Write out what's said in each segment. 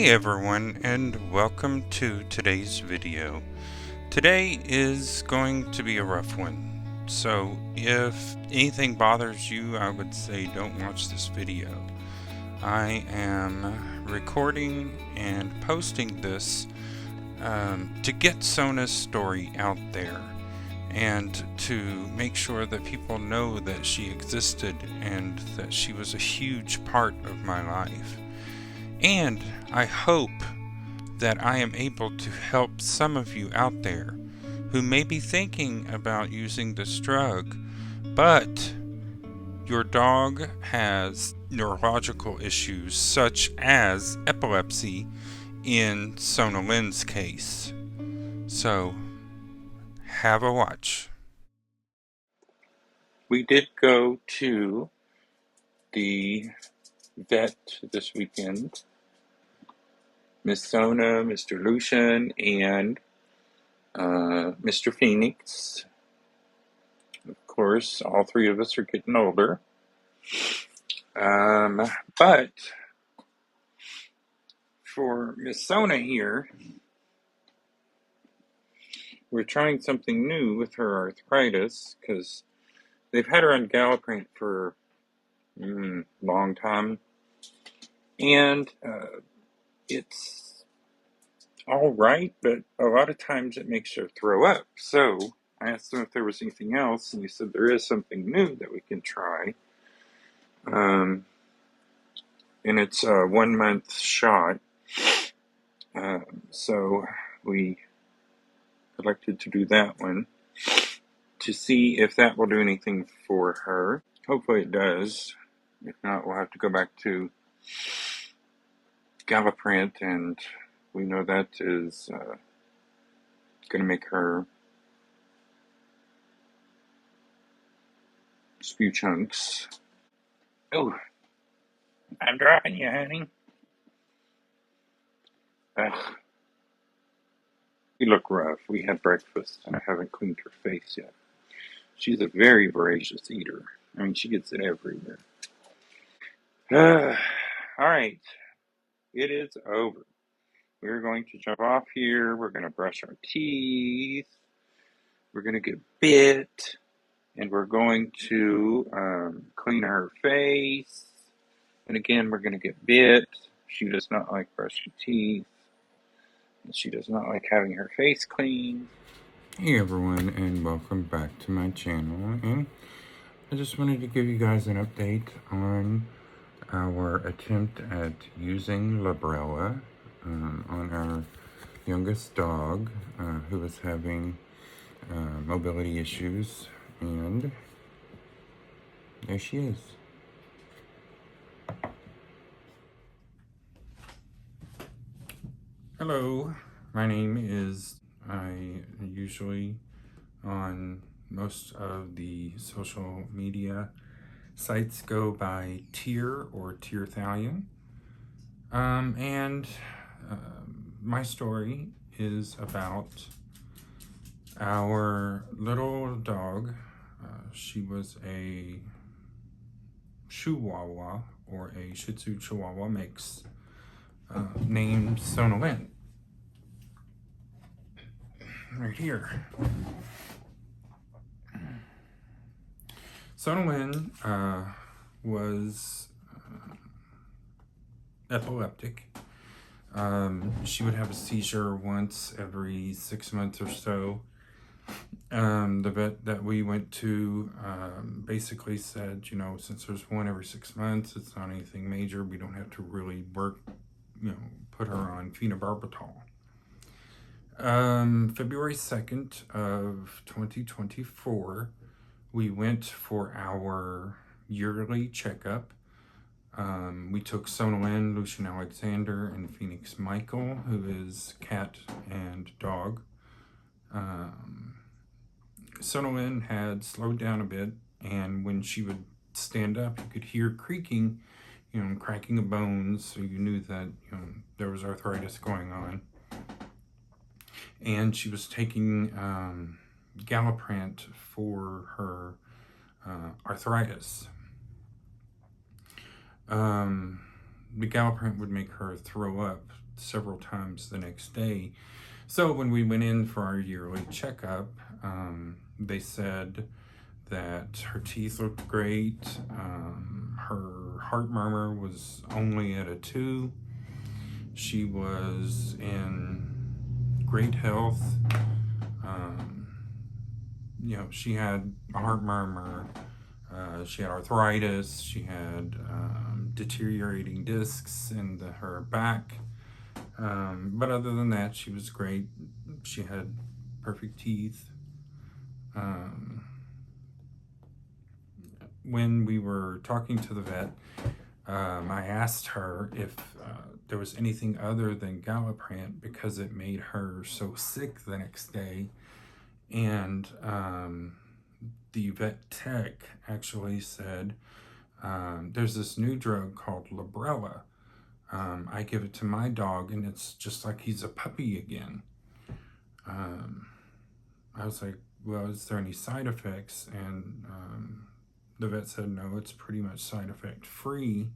Hey everyone, and welcome to today's video. Today is going to be a rough one, so if anything bothers you, I would say don't watch this video. I am recording and posting this to get Sona's story out there and to make sure that people know that she existed and that she was a huge part of my life. And I hope that I am able to help some of you out there who may be thinking about using this drug, but your dog has neurological issues such as epilepsy in Sona Lynne's case. So, have a watch. We did go to the vet this weekend. Miss Sona, Mr. Lucian, and Mr. Phoenix. Of course, all three of us are getting older. But for Miss Sona here, we're trying something new with her arthritis because they've had her on Galliprant for a long time, and it's all right, but a lot of times it makes her throw up. So I asked them if there was anything else, and they said there is something new that we can try. And it's a 1 month shot. So we elected to do that one to see if that will do anything for her. Hopefully it does. If not, we'll have to go back to Galliprant, and we know that is going to make her spew chunks. Oh, I'm dropping you, honey. Ugh. You look rough. We had breakfast, and I haven't cleaned her face yet. She's a very voracious eater. I mean, she gets it everywhere. All right. It is over. We're going to jump off here. We're going to brush our teeth. We're going to get bit. And we're going to clean her face. And again, we're going to get bit. She does not like brushing teeth. And she does not like having her face cleaned. Hey everyone, and welcome back to my channel. And I just wanted to give you guys an update on our attempt at using Librela on our youngest dog who was having mobility issues, and there she is. Hello, my name is, I usually on most of the social media sites go by Tyr or Tirthalion. My story is about our little dog. She was a Chihuahua, or a Shih Tzu Chihuahua mix, named Sona Lynne. Right here. Sona Lynne was epileptic. She would have a seizure once every 6 months or so. The vet that we went to basically said, you know, since there's one every 6 months, it's not anything major. We don't have to really work, put her on phenobarbital. February 2nd of 2024, we went for our yearly checkup. We took Sona Lynne, Lucian Alexander, and Phoenix Michael, who is cat and dog. Sona Lynne had slowed down a bit, and when she would stand up, you could hear creaking, cracking of bones, so you knew that, there was arthritis going on. And she was taking Galliprant for her arthritis. The Galliprant would make her throw up several times the next day. So when we went in for our yearly checkup, they said that her teeth looked great. Her heart murmur was only at a 2. She was in great health. She had a heart murmur. She had arthritis. She had deteriorating discs in her back. But other than that, she was great. She had perfect teeth. When we were talking to the vet, I asked her if there was anything other than Galliprant because it made her so sick the next day. And the vet tech actually said, there's this new drug called Librela. I give it to my dog and it's just like he's a puppy again. I was like, well, is there any side effects? And the vet said, no, it's pretty much side effect free.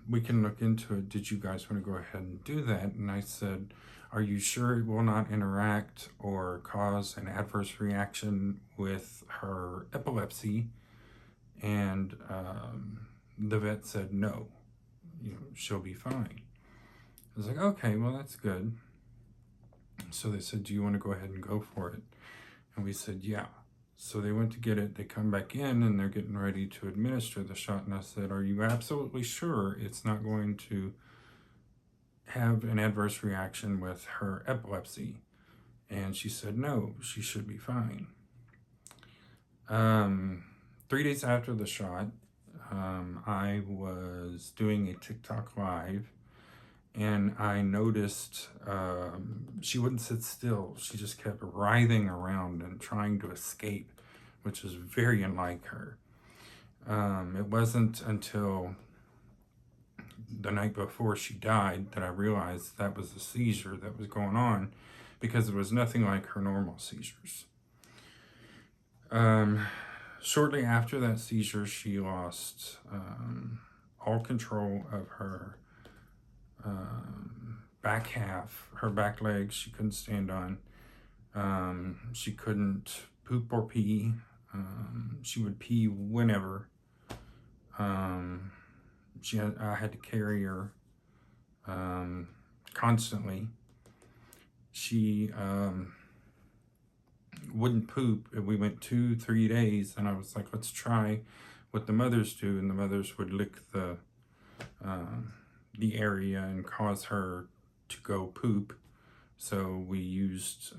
We can look into it. Did you guys want to go ahead and do that? And I said, are you sure it will not interact or cause an adverse reaction with her epilepsy? And the vet said, no, she'll be fine. I was like, okay, well, that's good. So they said, do you want to go ahead and go for it? And we said, yeah. So they went to get it. They come back in and they're getting ready to administer the shot. And I said, are you absolutely sure it's not going to have an adverse reaction with her epilepsy? And she said, no, she should be fine. 3 days after the shot, I was doing a TikTok live and I noticed she wouldn't sit still. She just kept writhing around and trying to escape, which is very unlike her. It wasn't until the night before she died that I realized that was a seizure that was going on, because it was nothing like her normal seizures. Shortly after that seizure, she lost all control of her back half, her back legs. She couldn't stand on. She couldn't poop or pee. She would pee whenever. I had to carry her constantly. She wouldn't poop. We went 2-3 days, and I was like, let's try what the mothers do. And the mothers would lick the area and cause her to go poop. So we used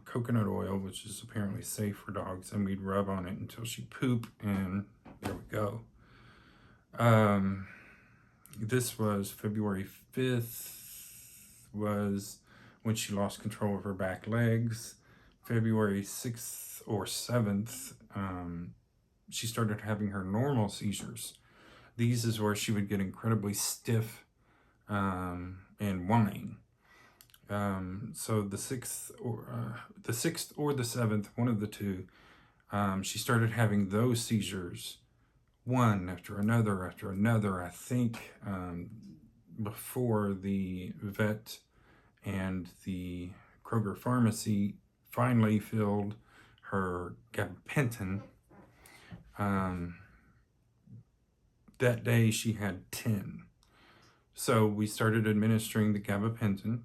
coconut oil, which is apparently safe for dogs, and we'd rub on it until she pooped, and there we go. This was February 5th, was when she lost control of her back legs. February 6th or 7th, she started having her normal seizures. These is where she would get incredibly stiff and whine. So the 6th or the 7th, one of the two, she started having those seizures, one after another. I think before the vet and the Kroger pharmacy finally filled her gabapentin. That day she had 10. So we started administering the gabapentin.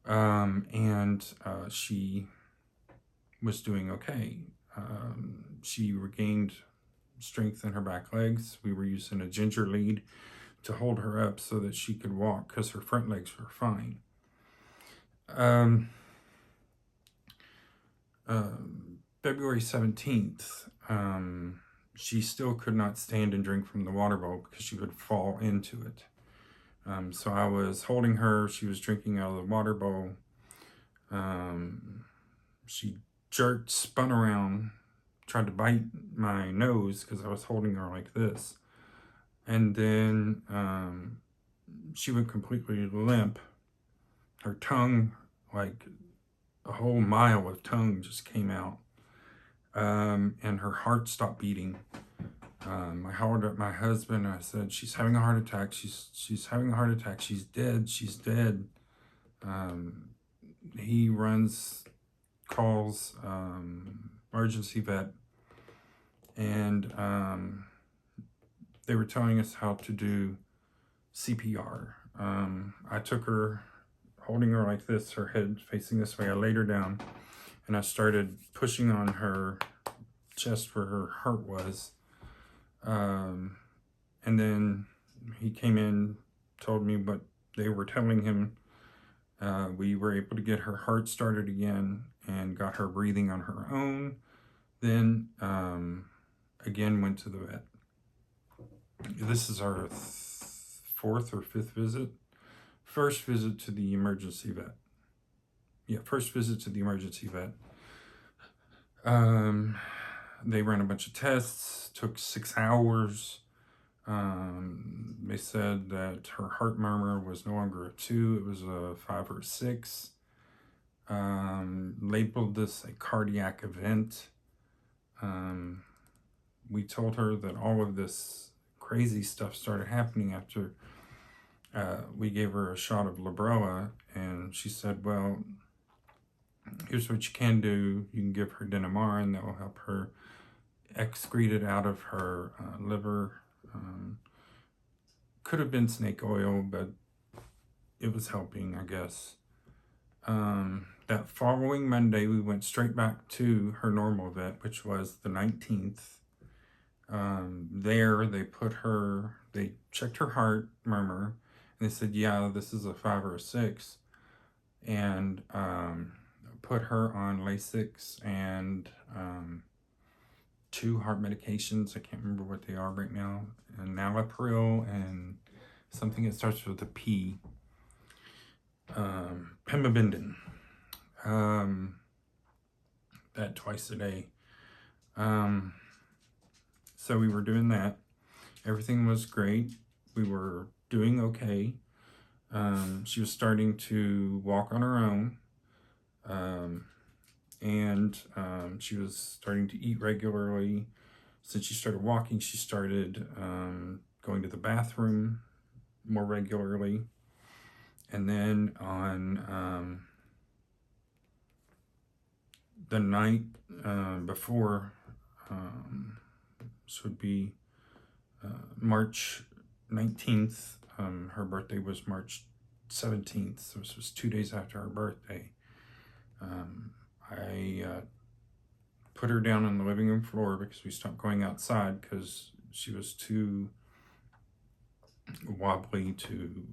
And she was doing okay. She regained strength in her back legs. We were using a ginger lead to hold her up so that she could walk, because her front legs were fine. February 17th, she still could not stand and drink from the water bowl because she would fall into it. So I was holding her. She was drinking out of the water bowl. She jerked, spun around, tried to bite my nose because I was holding her like this. And then she went completely limp. Her tongue, like a whole mile of tongue just came out. And her heart stopped beating. I called up my husband. I said, she's having a heart attack. She's having a heart attack. She's dead. She's dead. He calls emergency vet, and they were telling us how to do CPR. I took her, holding her like this, her head facing this way. I laid her down, and I started pushing on her chest where her heart was. And then he came in, told me what they were telling him. We were able to get her heart started again and got her breathing on her own. Then again went to the vet. This is our fourth or fifth visit. First visit to the emergency vet. First visit to the emergency vet. They ran a bunch of tests, took 6 hours. They said that her heart murmur was no longer a 2, it was a 5 or a 6. Labeled this a cardiac event. We told her that all of this crazy stuff started happening after we gave her a shot of Librela, and she said, well, here's what you can do. You can give her Denamar, and that will help her excrete it out of her liver. Could have been snake oil, but it was helping, I guess. That following Monday, we went straight back to her normal vet, which was the 19th. There, they checked her heart murmur, and they said, yeah, this is a 5 or a 6. And put her on Lasix and 2 heart medications. I can't remember what they are right now. And Nalapril and something that starts with a P. Pemabindin. That twice a day. So we were doing that. Everything was great. We were doing okay. She was starting to walk on her own. And she was starting to eat regularly. Since she started walking, she started going to the bathroom more regularly. And then on the night before, this would be March 19th. Her birthday was March 17th, so this was 2 days after her birthday. I put her down on the living room floor because we stopped going outside because she was too wobbly to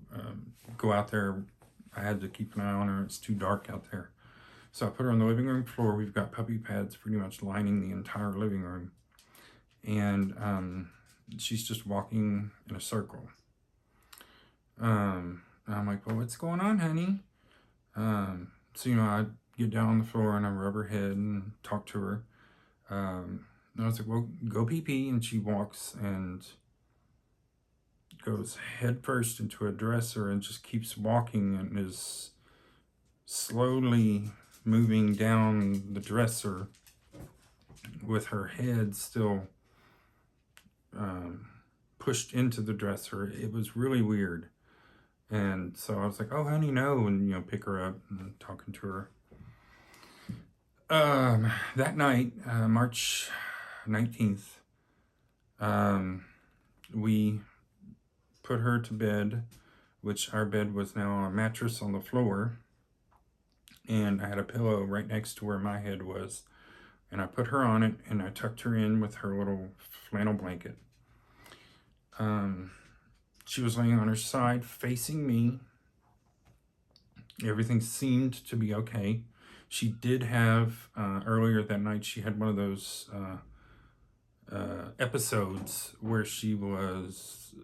go out there. I had to keep an eye on her. It's too dark out there. So I put her on the living room floor. We've got puppy pads pretty much lining the entire living room. And she's just walking in a circle. And I'm like, well, what's going on, honey? So, I get down on the floor and I rub her head and talk to her. And I was like, well, go pee-pee. And she walks and goes head first into a dresser and just keeps walking and is slowly moving down the dresser with her head still pushed into the dresser. It was really weird. And so I was like, oh, honey, no. And, pick her up and talking to her. That night, March 19th, we put her to bed, which our bed was now on a mattress on the floor. And I had a pillow right next to where my head was. And I put her on it and I tucked her in with her little flannel blanket. She was laying on her side facing me. Everything seemed to be okay. She did have, earlier that night, she had one of those episodes where she was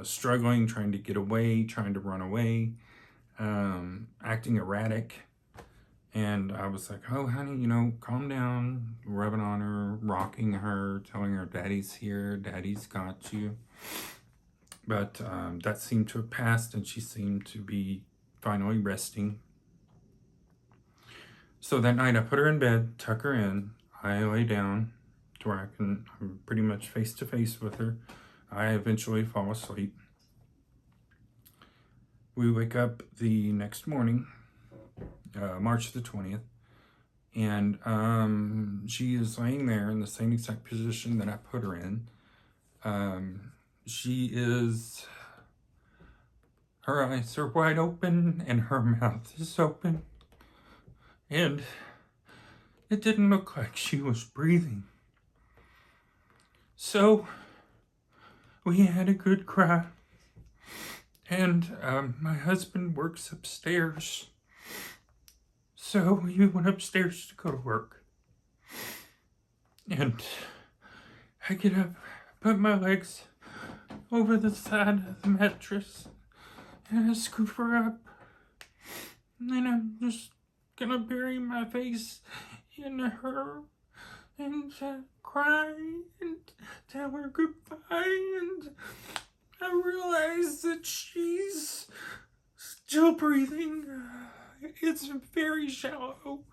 struggling, trying to get away, trying to run away, acting erratic. And I was like, oh, honey, calm down, rubbing on her, rocking her, telling her daddy's here, daddy's got you. But that seemed to have passed, and she seemed to be finally resting. So that night I put her in bed, tuck her in, I lay down, where I'm pretty much face to face with her. I eventually fall asleep. We wake up the next morning, March the 20th, and she is laying there in the same exact position that I put her in. Her eyes are wide open and her mouth is open, and it didn't look like she was breathing. So we had a good cry, and my husband works upstairs, so we went upstairs to go to work. And I get up, put my legs over the side of the mattress, and I scoop her up, and then I'm just gonna bury my face in her and cry and tell her goodbye, and I realize that she's still breathing. It's very shallow.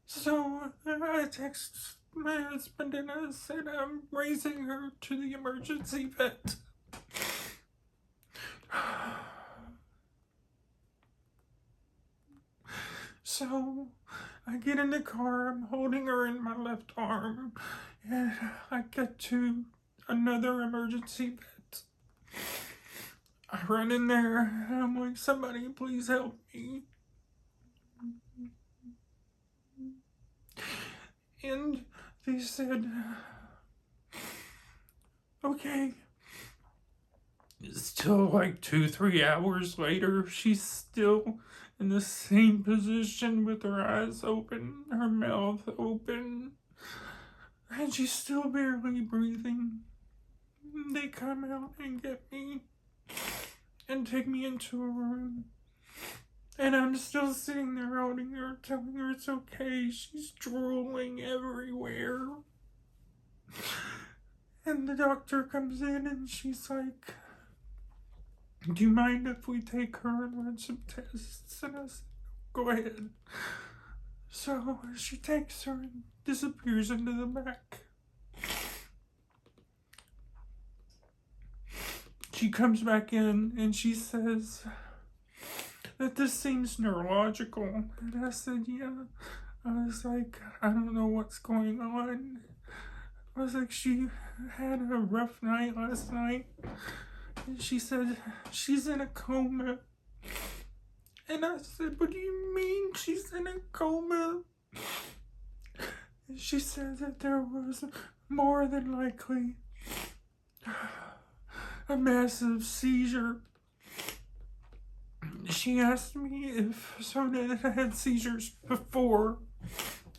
So I text my husband and I said I'm raising her to the emergency vet. So I get in the car, I'm holding her in my left arm, and I get to another emergency vet. I run in there, and I'm like, somebody please help me. And they said, okay. Still like 2-3 hours later, she's still in the same position with her eyes open, her mouth open, and she's still barely breathing. They come out and get me and take me into a room, and I'm still sitting there holding her, telling her it's okay. She's drooling everywhere. And the doctor comes in and she's like, do you mind if we take her and run some tests? And I said, go ahead. So she takes her and disappears into the back. She comes back in and she says that this seems neurological. And I said, yeah. I was like, I don't know what's going on. I was like, she had a rough night last night. And she said, she's in a coma. And I said, what do you mean she's in a coma? And she said that there was more than likely a massive seizure. She asked me if Sona had seizures before.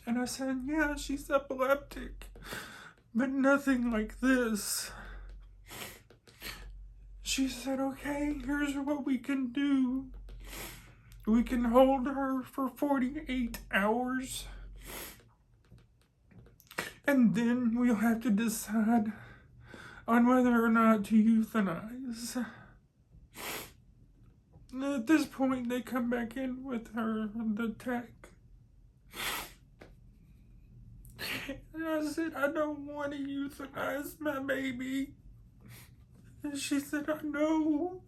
And I said, yeah, she's epileptic, but nothing like this. She said, okay, here's what we can do. We can hold her for 48 hours. And then we'll have to decide on whether or not to euthanize. And at this point, they come back in with her, the tech. And I said, I don't want to euthanize my baby. And she said, I know.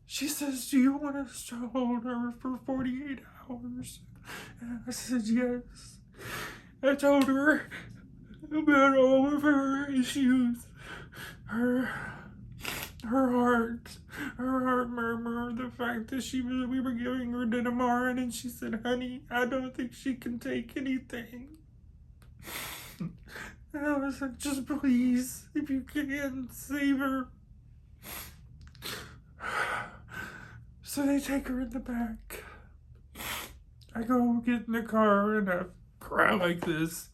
She says, do you want us to hold her for 48 hours? And I said, yes. I told her about all of her issues. Her heart murmur, the fact that we were giving her Denamarin, and she said, honey, I don't think she can take anything. And I was like, just please, if you can, save her. So they take her in the back. I go get in the car and I cry like this.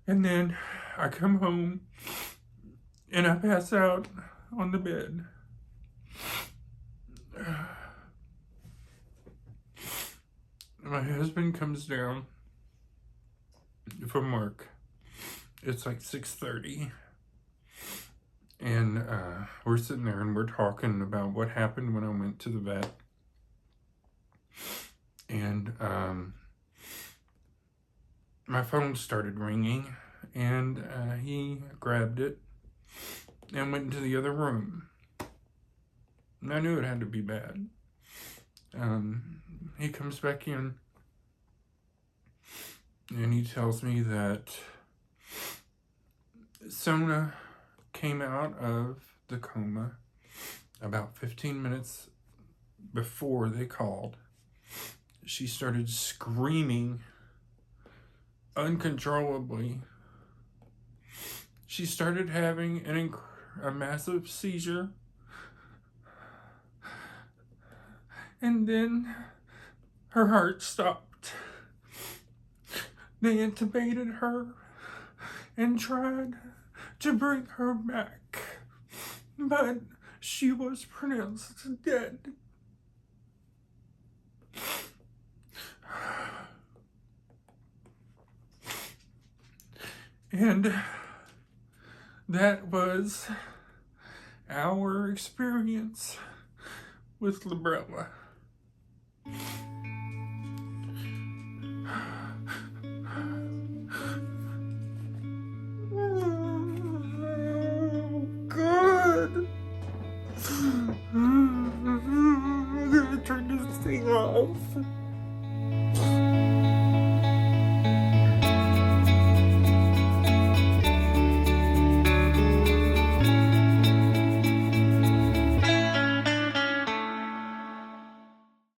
And then I come home and I pass out on the bed. My husband comes down from work. It's like 6:30. And we're sitting there and we're talking about what happened when I went to the vet. And my phone started ringing, and he grabbed it and went into the other room. And I knew it had to be bad. He comes back in, and he tells me that Sona came out of the coma about 15 minutes before they called. She started screaming uncontrollably. She started having a massive seizure. And then her heart stopped. They intubated her and tried to bring her back, but she was pronounced dead. And that was our experience with Librela.